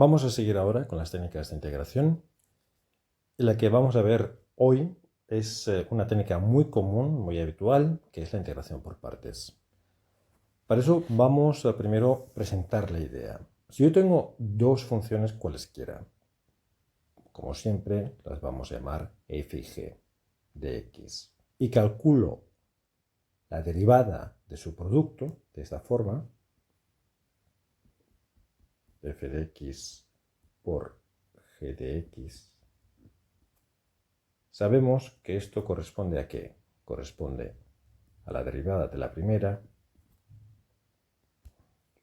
Vamos a seguir ahora con las técnicas de integración. Y la que vamos a ver hoy es una técnica muy común, muy habitual, que es la integración por partes. Para eso vamos a primero presentar la idea. Si yo tengo dos funciones cualesquiera, como siempre las vamos a llamar f y g de x, y calculo la derivada de su producto de esta forma, f de x por g de x, sabemos que esto corresponde ¿a qué? Corresponde a la derivada de la primera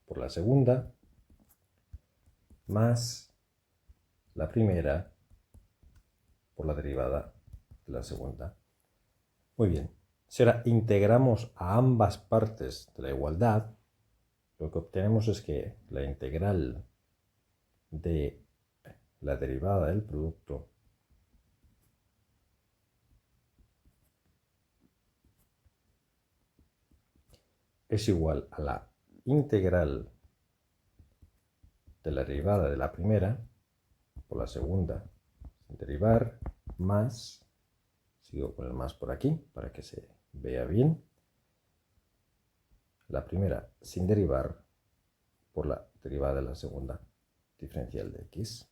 por la segunda más la primera por la derivada de la segunda. Muy bien, si ahora integramos a ambas partes de la igualdad, lo que obtenemos es que la integral de la derivada del producto es igual a la integral de la derivada de la primera por la segunda sin derivar más, sigo con el más por aquí para que se vea bien, la primera sin derivar por la derivada de la segunda diferencial de x.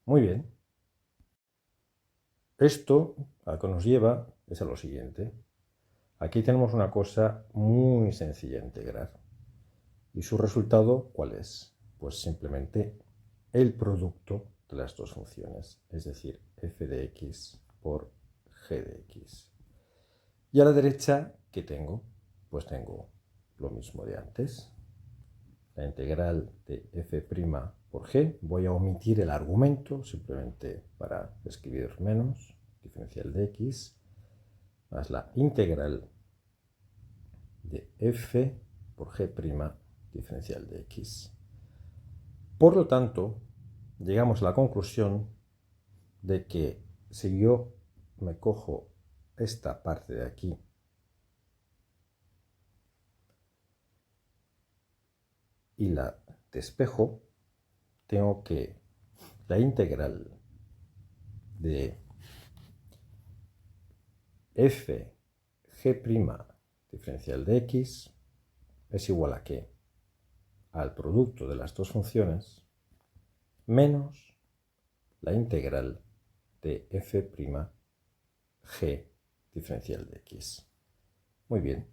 Muy bien. Esto a lo que nos lleva es a lo siguiente. Aquí tenemos una cosa muy sencilla de integrar. ¿Y su resultado cuál es? Pues simplemente el producto de las dos funciones, es decir, f de x por g de x. Y a la derecha, ¿qué tengo? Pues tengo lo mismo de antes. La integral de f' por g. Voy a omitir el argumento simplemente para escribir menos, diferencial de x, más la integral de f por g', diferencial de x. Por lo tanto, llegamos a la conclusión de que si yo me cojo esta parte de aquí y la despejo, tengo que la integral de f g' diferencial de x es igual a qué? Al producto de las dos funciones menos la integral de f' g diferencial de x. Muy bien.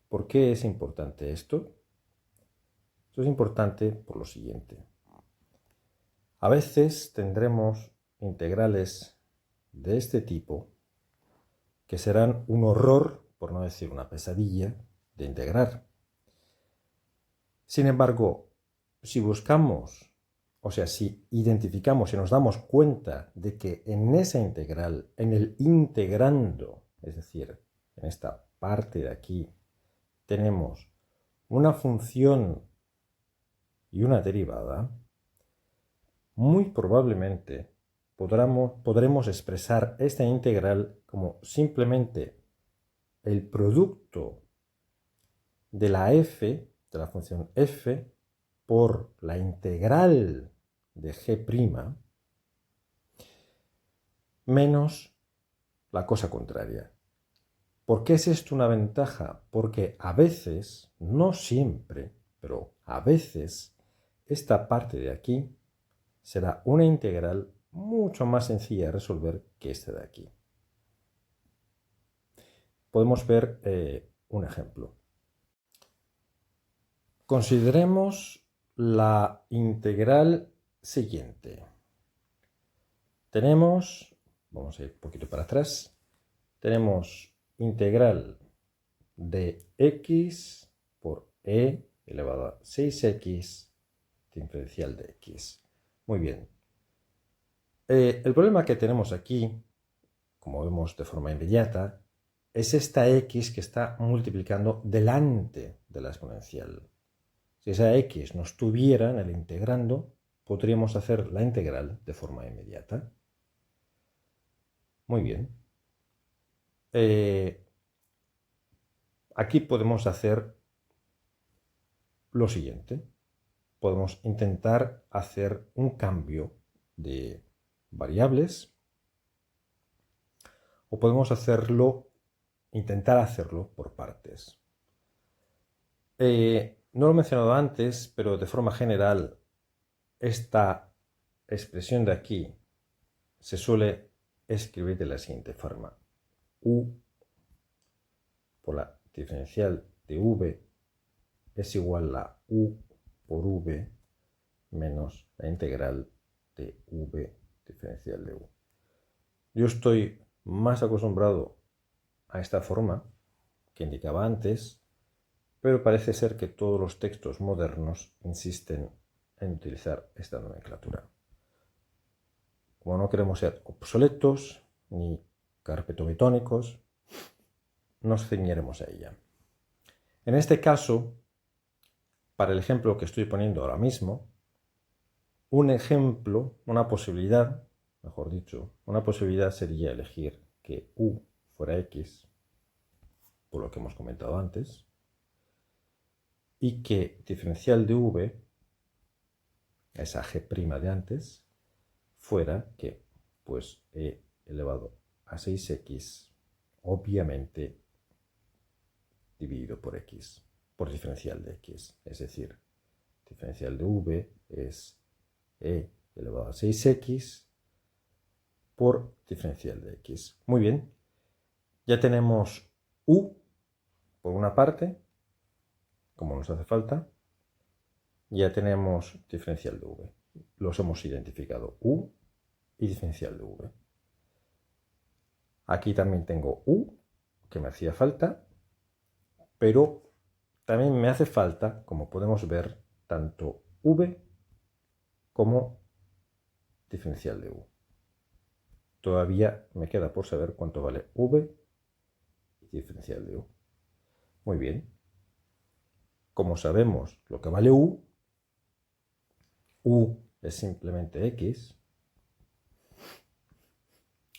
¿Por qué es importante esto? Esto es importante por lo siguiente. A veces tendremos integrales de este tipo que serán un horror, por no decir una pesadilla, de integrar. Sin embargo, si buscamos, o sea, si identificamos y nos damos cuenta de que en esa integral, en el integrando, es decir, en esta parte de aquí, tenemos una función y una derivada, muy probablemente podremos expresar esta integral como simplemente el producto de la f, de la función f, por la integral de g' menos la cosa contraria. ¿Por qué es esto una ventaja? Porque a veces, no siempre, pero a veces, esta parte de aquí será una integral mucho más sencilla de resolver que esta de aquí. Podemos ver un ejemplo. Consideremos la integral siguiente. Tenemos, vamos a ir un poquito para atrás, tenemos integral de x por e elevado a 6x diferencial de x. Muy bien. El problema que tenemos aquí, como vemos de forma inmediata, es esta x que está multiplicando delante de la exponencial. Si esa x no estuviera en el integrando, podríamos hacer la integral de forma inmediata. Muy bien. Aquí podemos hacer lo siguiente. podemos intentar hacer un cambio de variables o podemos intentar hacerlo por partes. No lo he mencionado antes, pero de forma general, esta expresión de aquí se suele escribir de la siguiente forma. U por la diferencial de v es igual a u por v menos la integral de v diferencial de u. Yo estoy más acostumbrado a esta forma que indicaba antes, pero parece ser que todos los textos modernos insisten en utilizar esta nomenclatura. Como no queremos ser obsoletos ni carpetobetónicos, nos ceñiremos a ella. En este caso, para el ejemplo que estoy poniendo ahora mismo, una posibilidad sería elegir que u fuera x, por lo que hemos comentado antes, y que diferencial de v, esa g' de antes, fuera que pues e elevado a 6x, obviamente dividido por x, por diferencial de x. Es decir, diferencial de v es e elevado a 6x por diferencial de x. Muy bien, ya tenemos u por una parte, como nos hace falta, ya tenemos diferencial de v. Los hemos identificado, u y diferencial de v. Aquí también tengo u, que me hacía falta, pero también me hace falta, como podemos ver, tanto v como diferencial de u. Todavía me queda por saber cuánto vale v y diferencial de u. Muy bien. Como sabemos lo que vale u es simplemente x,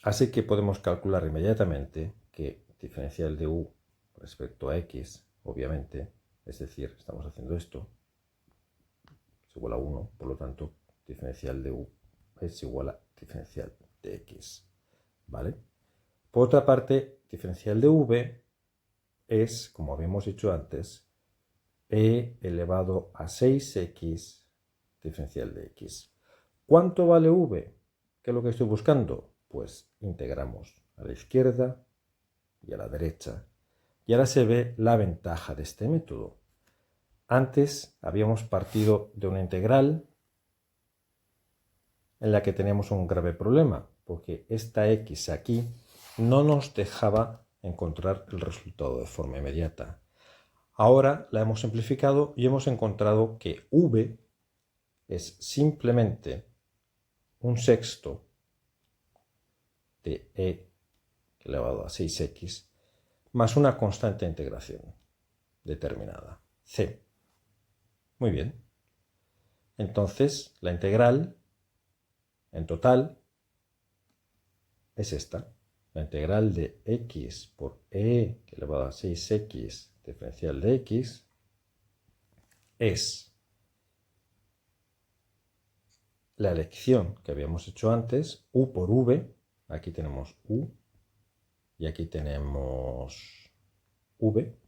así que podemos calcular inmediatamente que diferencial de u respecto a x, obviamente, es decir, estamos haciendo esto, es igual a 1, por lo tanto, diferencial de u es igual a diferencial de x, ¿vale? Por otra parte, diferencial de v es, como habíamos dicho antes, e elevado a 6x diferencial de x. ¿Cuánto vale v? ¿Qué es lo que estoy buscando? Pues integramos a la izquierda y a la derecha. Y ahora se ve la ventaja de este método. Antes habíamos partido de una integral en la que teníamos un grave problema, porque esta x aquí no nos dejaba encontrar el resultado de forma inmediata. Ahora la hemos simplificado y hemos encontrado que v es simplemente un sexto de e elevado a 6x más una constante de integración determinada, c. Muy bien. Entonces, la integral en total es esta. La integral de x por e elevado a 6x diferencial de x es la elección que habíamos hecho antes, u por v. Aquí tenemos u y aquí tenemos v.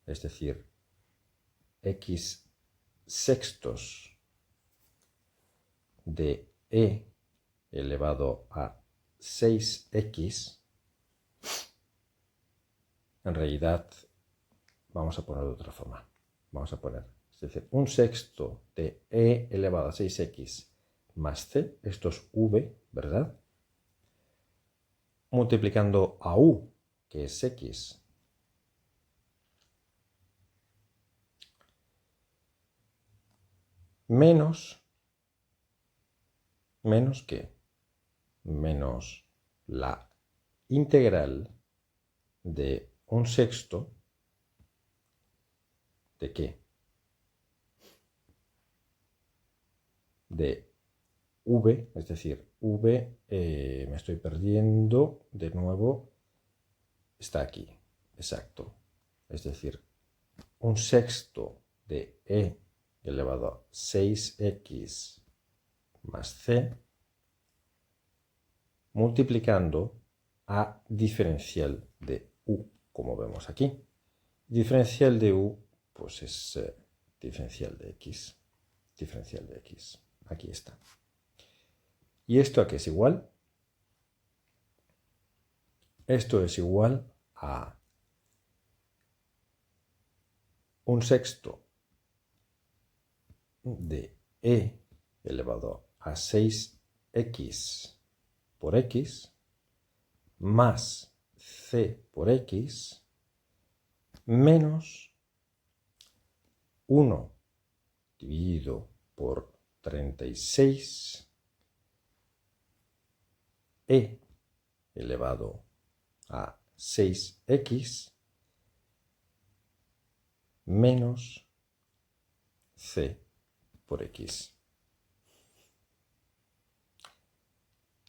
Es decir, x sextos de e elevado a 6x. En realidad, vamos a ponerlo de otra forma. Vamos a poner, es decir, un sexto de e elevado a 6x más c, esto es v, ¿verdad? Multiplicando a u, que es x, menos ¿qué? Menos la integral de un sexto de qué? De v, es decir, v, me estoy perdiendo, de nuevo, está aquí, exacto. Es decir, un sexto de e elevado a 6x más c multiplicando a diferencial de u, como vemos aquí. Diferencial de u, pues es diferencial de x. Diferencial de x. Aquí está. ¿Y esto a qué es igual? Esto es igual a 1/6 de e elevado a 6x por x más c por x menos 1 dividido por 36 e elevado a 6x menos c por x.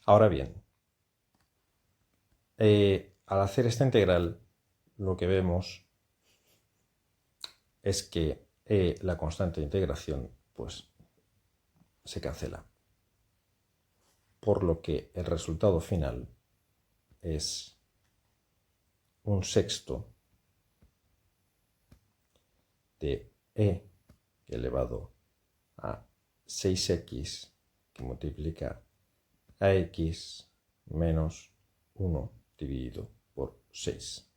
Ahora bien, al hacer esta integral, lo que vemos es que la constante de integración pues, se cancela. Por lo que el resultado final es 1/6 de e elevado a 6x que multiplica a x menos 1 dividido por 6.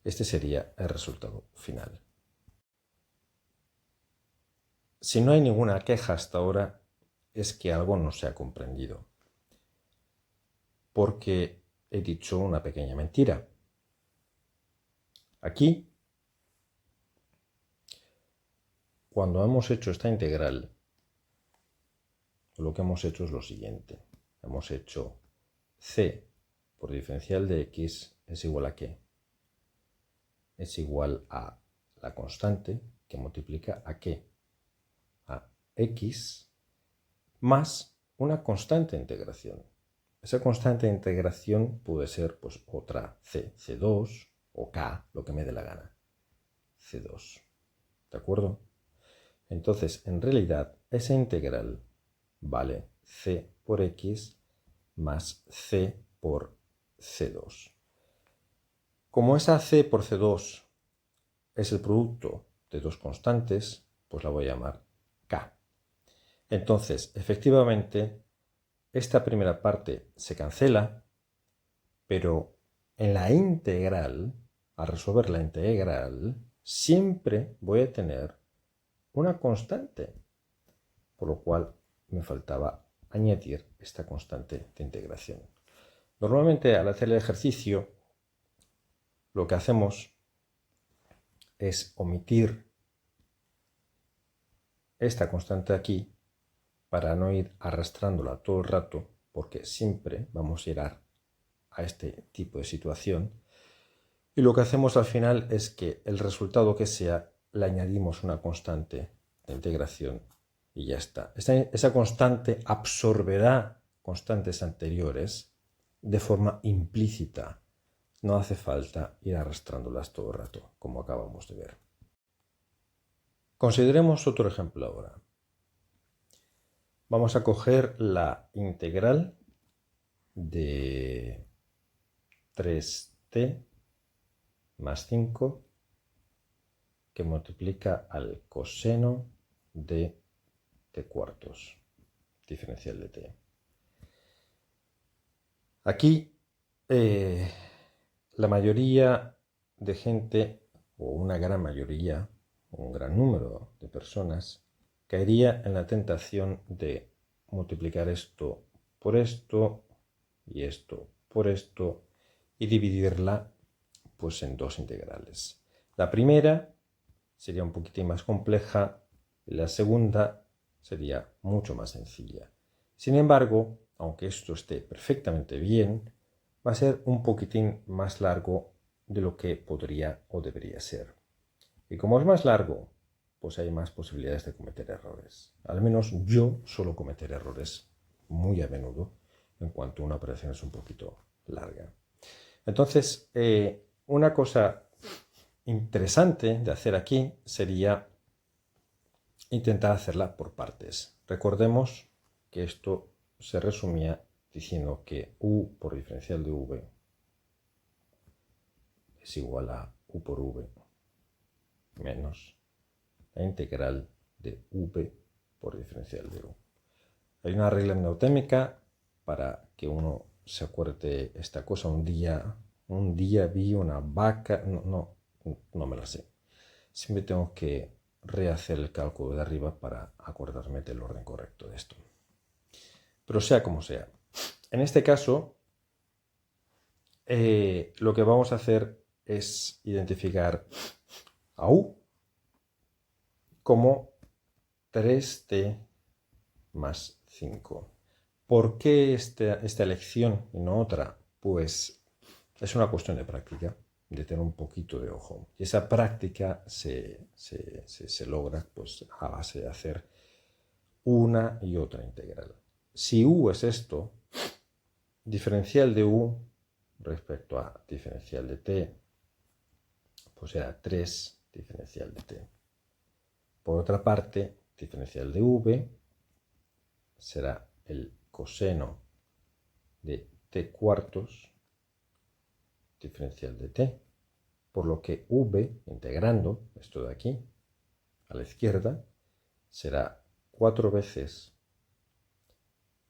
Este sería el resultado final. Si no hay ninguna queja hasta ahora, es que algo no se ha comprendido. Porque he dicho una pequeña mentira. Aquí, cuando hemos hecho esta integral, lo que hemos hecho es lo siguiente. Hemos hecho c por diferencial de x es igual a ¿qué? Es igual a la constante que multiplica a ¿qué? A x más una constante de integración. Esa constante de integración puede ser pues otra c, c2 o k, lo que me dé la gana. c2. ¿De acuerdo? Entonces, en realidad, esa integral vale c por x más c por c2. Como esa c por c2 es el producto de dos constantes, pues la voy a llamar k. Entonces, efectivamente, esta primera parte se cancela, pero en la integral, al resolver la integral, siempre voy a tener una constante, por lo cual me faltaba añadir esta constante de integración. Normalmente al hacer el ejercicio lo que hacemos es omitir esta constante aquí para no ir arrastrándola todo el rato, porque siempre vamos a llegar a este tipo de situación. Y lo que hacemos al final es que el resultado que sea le añadimos una constante de integración y ya está. Esa constante absorberá constantes anteriores de forma implícita. No hace falta ir arrastrándolas todo el rato, como acabamos de ver. Consideremos otro ejemplo ahora. Vamos a coger la integral de 3t más 5 que multiplica al coseno de t cuartos, diferencial de t. Aquí la mayoría de gente, o una gran mayoría, un gran número de personas, caería en la tentación de multiplicar esto por esto y esto por esto y dividirla pues en dos integrales. La primera sería un poquitín más compleja y la segunda sería mucho más sencilla. Sin embargo, aunque esto esté perfectamente bien, va a ser un poquitín más largo de lo que podría o debería ser. Y como es más largo, pues hay más posibilidades de cometer errores. Al menos yo suelo cometer errores muy a menudo en cuanto una operación es un poquito larga. Entonces, una cosa interesante de hacer aquí sería intentar hacerla por partes. Recordemos que esto se resumía diciendo que u por diferencial de v es igual a u por v menos la integral de v por diferencial de u. Hay una regla mnemotécnica para que uno se acuerde esta cosa. Un día vi una vaca, no me la sé. Siempre tengo que rehacer el cálculo de arriba para acordarme del orden correcto de esto. Pero sea como sea, en este caso lo que vamos a hacer es identificar a u como 3t más 5. ¿Por qué esta elección y no otra? Pues es una cuestión de práctica, de tener un poquito de ojo. Y esa práctica se logra pues, a base de hacer una y otra integral. Si u es esto, diferencial de u respecto a diferencial de t, pues será 3 diferencial de t. Por otra parte, diferencial de v será el coseno de t cuartos diferencial de t, por lo que v, integrando esto de aquí a la izquierda, será 4 veces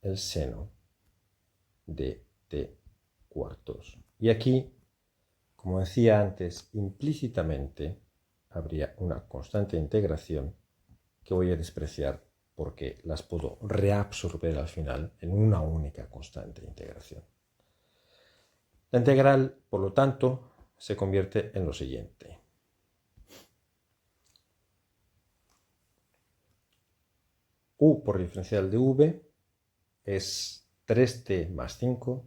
el seno de t cuartos. Y aquí, como decía antes, implícitamente habría una constante de integración que voy a despreciar porque las puedo reabsorber al final en una única constante de integración. La integral, por lo tanto, se convierte en lo siguiente. U por diferencial de v es 3t más 5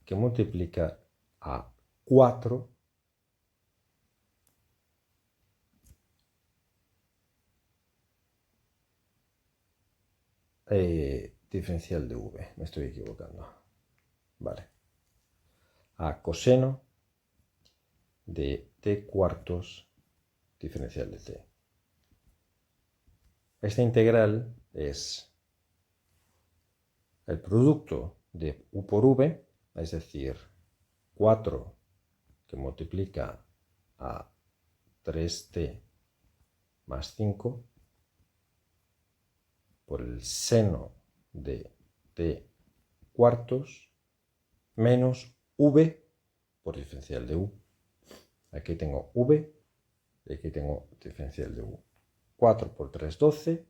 que multiplica a 4 diferencial de v. Me estoy equivocando. Vale. A coseno de t cuartos diferencial de t. Esta integral es el producto de u por v, es decir, 4 que multiplica a 3t más 5 por el seno de t cuartos menos v por diferencial de u. Aquí tengo v y aquí tengo diferencial de u. 4 por 3, 12.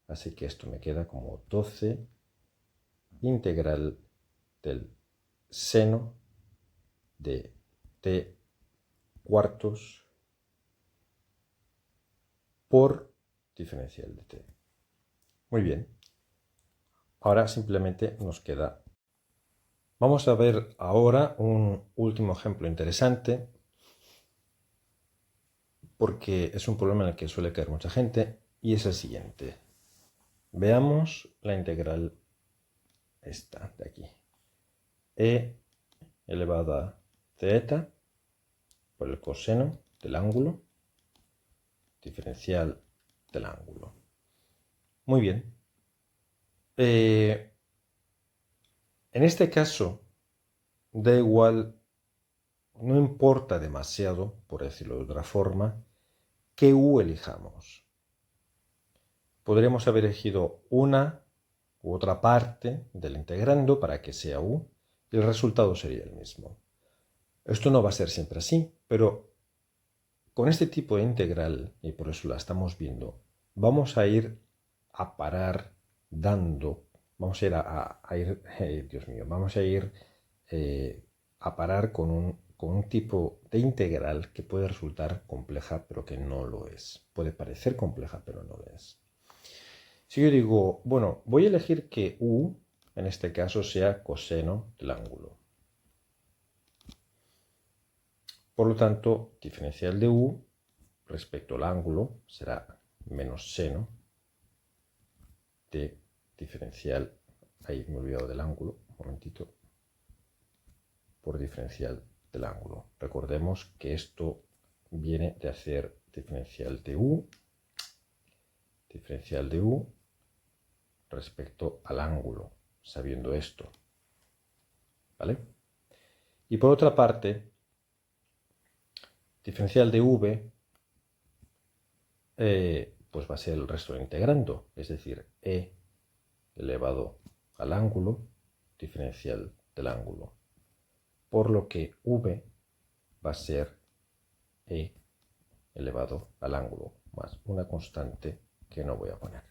Así que esto me queda como 12 integral del seno de t cuartos por diferencial de t. Muy bien. Ahora simplemente nos queda. Vamos a ver ahora un último ejemplo interesante porque es un problema en el que suele caer mucha gente y es el siguiente. Veamos la integral esta de aquí. E elevado a θ por el coseno del ángulo diferencial del ángulo. Muy bien. En este caso, da igual, no importa demasiado, por decirlo de otra forma, qué u elijamos. Podríamos haber elegido una u otra parte del integrando para que sea u y el resultado sería el mismo. Esto no va a ser siempre así, pero con este tipo de integral, y por eso la estamos viendo, vamos a ir a parar dando, vamos a ir Dios mío, vamos a ir a parar con un tipo de integral que puede resultar compleja, pero que no lo es. Puede parecer compleja, pero no lo es. Si yo digo, bueno, voy a elegir que u, en este caso, sea coseno del ángulo. Por lo tanto, diferencial de u respecto al ángulo será menos seno de diferencial, ahí me he olvidado del ángulo, un momentito, por diferencial del del ángulo. Recordemos que esto viene de hacer diferencial de u respecto al ángulo, sabiendo esto. ¿Vale? Y por otra parte, diferencial de v pues va a ser el resto del integrando, es decir, e elevado al ángulo diferencial del ángulo. Por lo que v va a ser e elevado al ángulo más una constante que no voy a poner.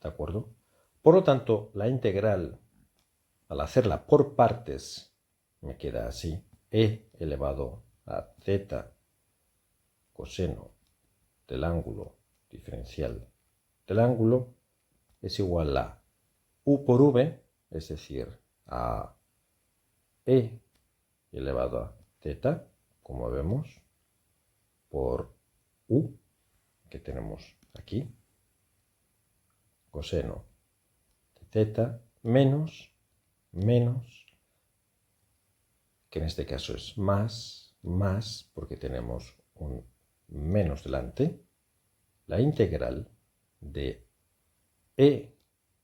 ¿De acuerdo? Por lo tanto, la integral, al hacerla por partes, me queda así: e elevado a z coseno del ángulo diferencial del ángulo es igual a u por v, es decir, a e elevado a z, como vemos, por u, que tenemos aquí, coseno de z, menos, que en este caso es más, porque tenemos un menos delante, la integral de e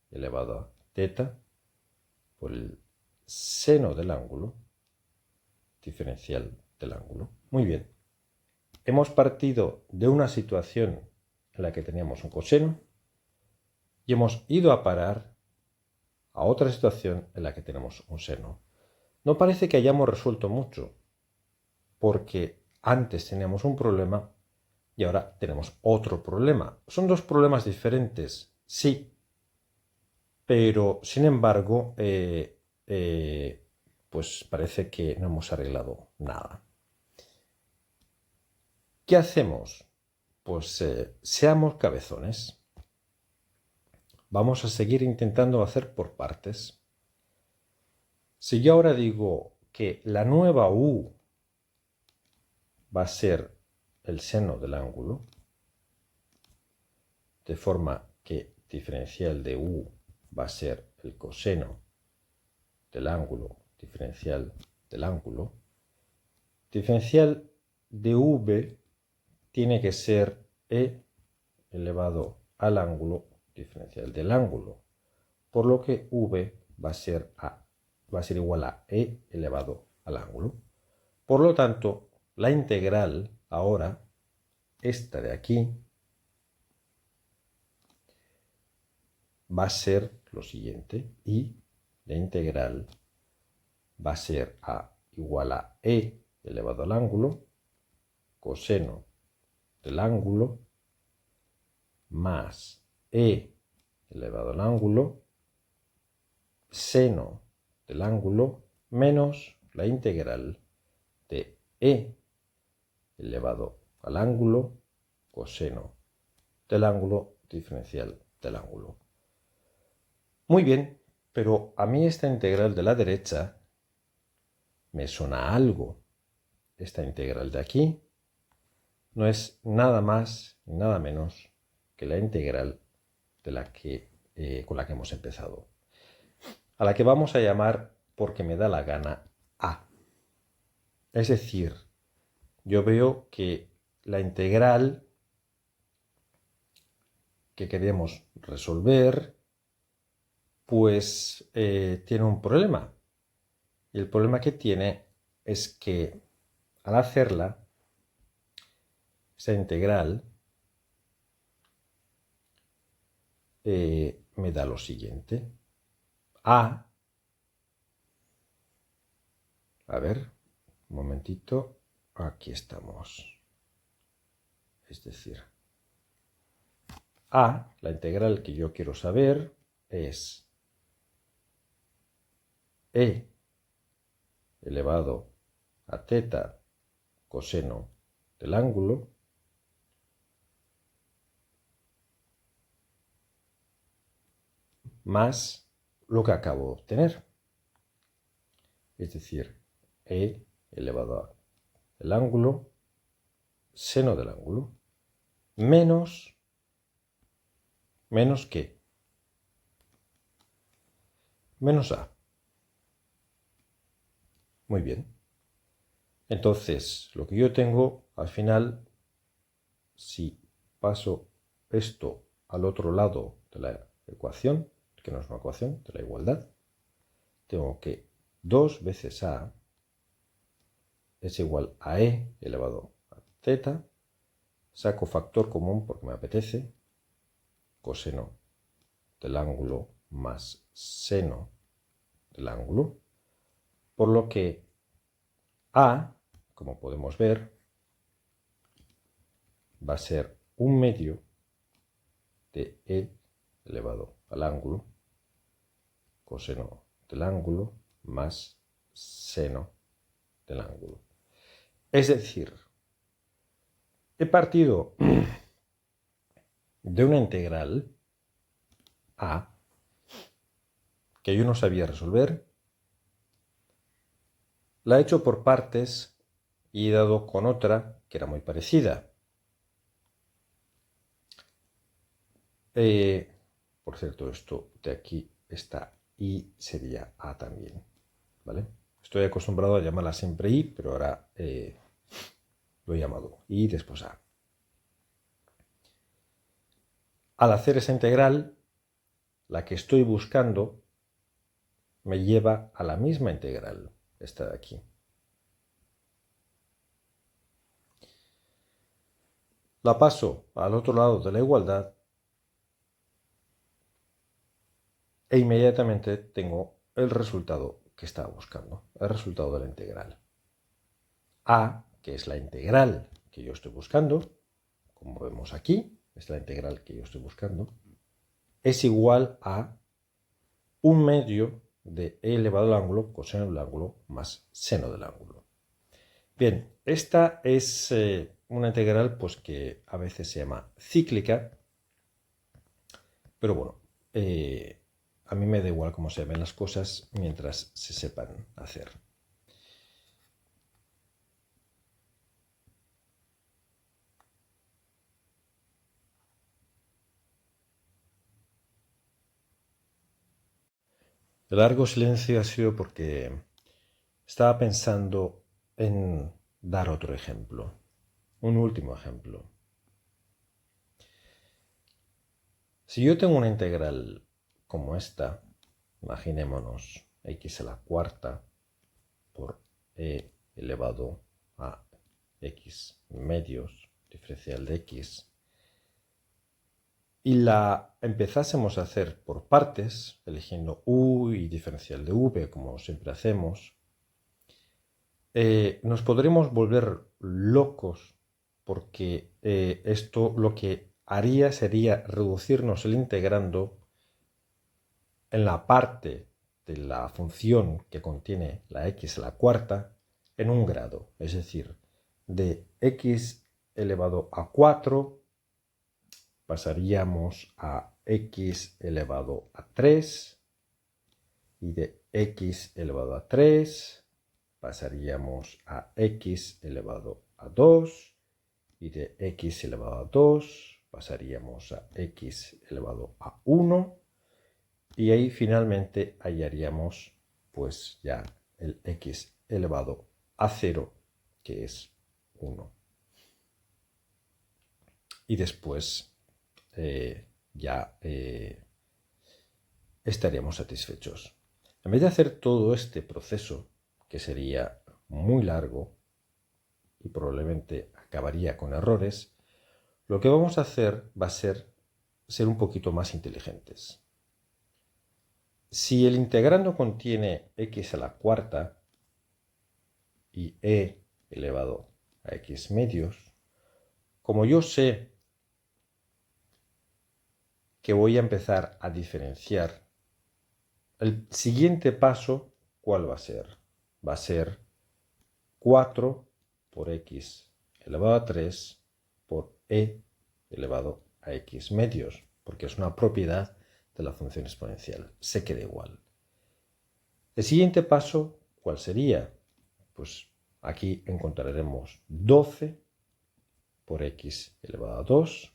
elevado a z por el seno del ángulo diferencial del ángulo. Muy bien. Hemos partido de una situación en la que teníamos un coseno y hemos ido a parar a otra situación en la que tenemos un seno. No parece que hayamos resuelto mucho, porque antes teníamos un problema y ahora tenemos otro problema. Son dos problemas diferentes, sí, pero sin embargo, pues parece que no hemos arreglado nada. ¿Qué hacemos? Pues seamos cabezones. Vamos a seguir intentando hacer por partes. Si yo ahora digo que la nueva u va a ser el seno del ángulo, de forma que diferencial de u va a ser el coseno del ángulo diferencial del ángulo, diferencial de v tiene que ser e elevado al ángulo diferencial del ángulo, por lo que v va a ser igual a e elevado al ángulo. Por lo tanto, la integral ahora, esta de aquí, va a ser lo siguiente, y la integral va a ser igual a e elevado al ángulo, coseno del ángulo, más e elevado al ángulo, seno del ángulo, menos la integral de e elevado al ángulo, coseno del ángulo diferencial del ángulo. Muy bien, pero a mí esta integral de la derecha me suena a algo. Esta integral de aquí no es nada más ni nada menos que la integral de con la que hemos empezado, a la que vamos a llamar, porque me da la gana, a. Es decir, yo veo que la integral que queremos resolver pues tiene un problema. Y el problema que tiene es que al hacerla, esa integral me da lo siguiente. A ver, un momentito, aquí estamos. Es decir, la integral que yo quiero saber es e elevado a z coseno del ángulo más lo que acabo de obtener. Es decir, e elevado al ángulo, seno del ángulo, menos ¿qué? Menos a. Muy bien. Entonces, lo que yo tengo al final, si paso esto al otro lado de la ecuación, que no es una ecuación, de la igualdad, tengo que 2 veces a es igual a e elevado a z, saco factor común porque me apetece, coseno del ángulo más seno del ángulo, por lo que a, como podemos ver, va a ser 1/2 de e elevado al ángulo, coseno del ángulo más seno del ángulo. Es decir, he partido de una integral a que yo no sabía resolver, la he hecho por partes y he dado con otra que era muy parecida. Por cierto, esto de aquí está y sería a también, ¿vale? Estoy acostumbrado a llamarla siempre i, pero ahora lo he llamado i después a. Al hacer esa integral, la que estoy buscando me lleva a la misma integral, esta de aquí. La paso al otro lado de la igualdad e inmediatamente tengo el resultado que estaba buscando, el resultado de la integral. A, que es la integral que yo estoy buscando, como vemos aquí, es la integral que yo estoy buscando, es igual a 1/2 de e elevado al ángulo coseno del ángulo más seno del ángulo. Bien, esta es una integral pues, que a veces se llama cíclica, pero bueno, a mí me da igual cómo se ven las cosas mientras se sepan hacer. El largo silencio ha sido porque estaba pensando en dar otro ejemplo, un último ejemplo. Si yo tengo una integral como esta, imaginémonos x a la cuarta por e elevado a x medios, diferencial de x, y la empezásemos a hacer por partes, eligiendo u y diferencial de v, como siempre hacemos, nos podremos volver locos porque esto lo que haría sería reducirnos el integrando en la parte de la función que contiene la x a la cuarta en un grado, es decir, de x elevado a 4 pasaríamos a x elevado a 3 y de x elevado a 3 pasaríamos a x elevado a 2 y de x elevado a 2 pasaríamos a x elevado a 1 y ahí finalmente hallaríamos pues ya el x elevado a 0 que es 1. Y después ya estaríamos satisfechos. En vez de hacer todo este proceso, que sería muy largo y probablemente acabaría con errores, lo que vamos a hacer va a ser un poquito más inteligentes. Si el integrando contiene x a la cuarta y e elevado a x medios, como yo sé que voy a empezar a diferenciar, el siguiente paso, ¿cuál va a ser? Va a ser 4 por x elevado a 3 por e elevado a x medios, porque es una propiedad de la función exponencial. Se queda igual. El siguiente paso, ¿cuál sería? Pues aquí encontraremos 12 por x elevado a 2.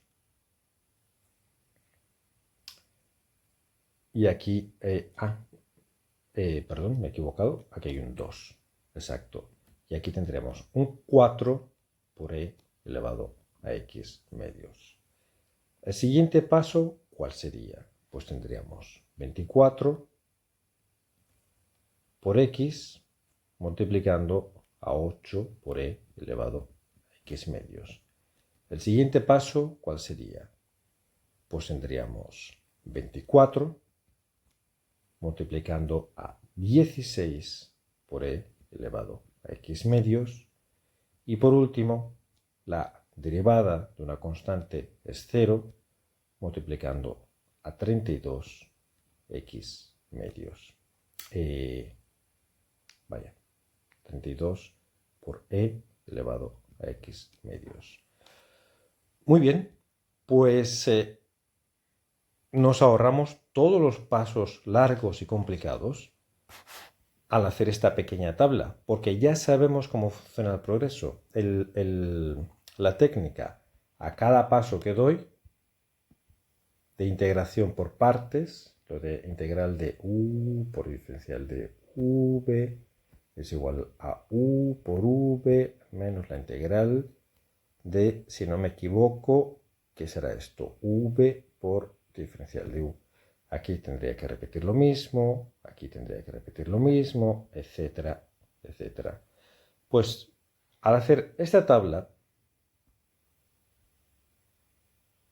Y aquí, perdón, me he equivocado, aquí hay un 2, exacto. Y aquí tendremos un 4 por e elevado a x medios. El siguiente paso, ¿cuál sería? Pues tendríamos 24 por x multiplicando a 8 por e elevado a x medios. El siguiente paso, ¿cuál sería? Pues tendríamos 24 multiplicando a 16 por e elevado a x medios. Y por último, la derivada de una constante es 0 multiplicando a 32 x medios. 32 por e elevado a x medios. Muy bien, pues nos ahorramos todos los pasos largos y complicados al hacer esta pequeña tabla, porque ya sabemos cómo funciona el progreso. La técnica, a cada paso que doy, de integración por partes, lo de integral de u por diferencial de v es igual a u por v menos la integral de, si no me equivoco, ¿qué será esto? V por diferencial de u. Aquí tendría que repetir lo mismo, aquí tendría que repetir lo mismo, etcétera, etcétera. Pues al hacer esta tabla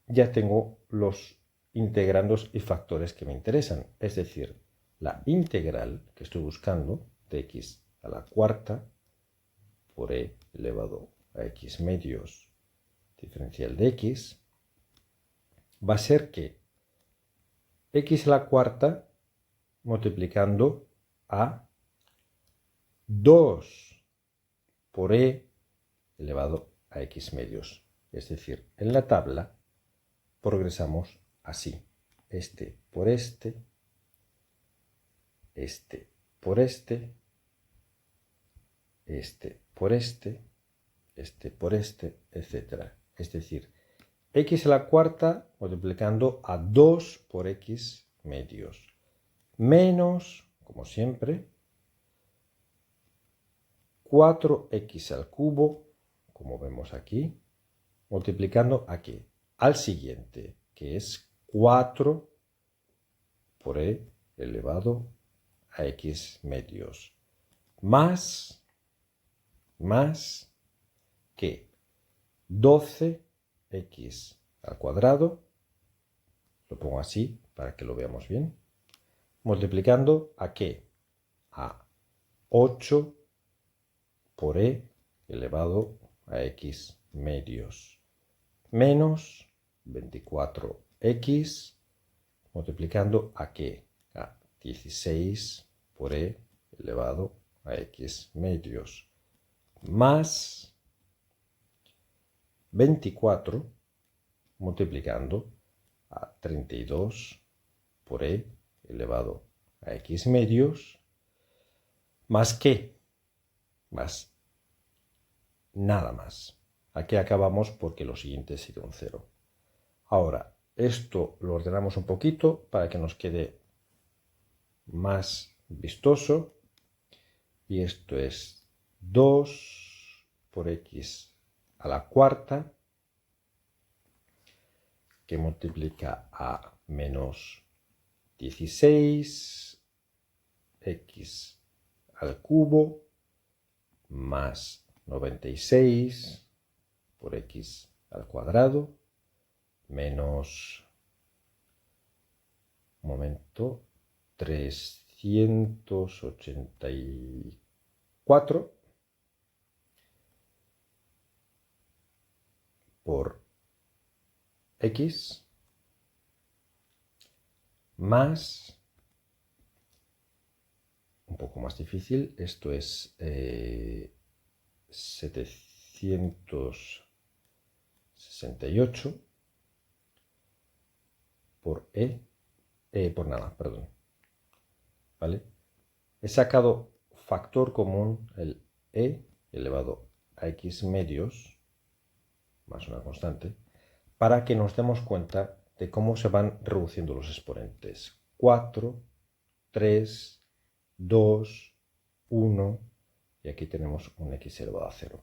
ya tengo los integrandos y factores que me interesan, es decir, la integral que estoy buscando de x a la cuarta por e elevado a x medios diferencial de x va a ser que x a la cuarta multiplicando a 2 por e elevado a x medios. Es decir, en la tabla progresamos así. Este por este, este por este, este por este, este por este, etc. Es decir, x a la cuarta multiplicando a 2 por x medios. Menos, como siempre, 4x al cubo, como vemos aquí, multiplicando ¿a qué? Al siguiente, que es 4 por e elevado a x medios, más que 12x al cuadrado, lo pongo así para que lo veamos bien, multiplicando ¿a qué? A 8 por e elevado a x medios, menos 24x multiplicando ¿a qué? A 16 por e elevado a x medios, más 24 multiplicando a 32 por e elevado a x medios, más qué, más nada más. Aquí acabamos porque lo siguiente sería un 0. Ahora, esto lo ordenamos un poquito para que nos quede más vistoso. Y esto es 2 por x a la cuarta, que multiplica a menos 16 x al cubo más 96 por x al cuadrado menos, un momento, 384 por x más, un poco más difícil, esto es 768 por por nada, perdón. ¿Vale? He sacado factor común, el e elevado a x medios, más una constante, para que nos demos cuenta de cómo se van reduciendo los exponentes. 4, 3, 2, 1, y aquí tenemos un x elevado a 0.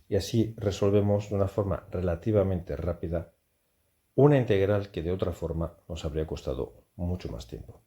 Y así resolvemos de una forma relativamente rápida una integral que de otra forma nos habría costado mucho más tiempo.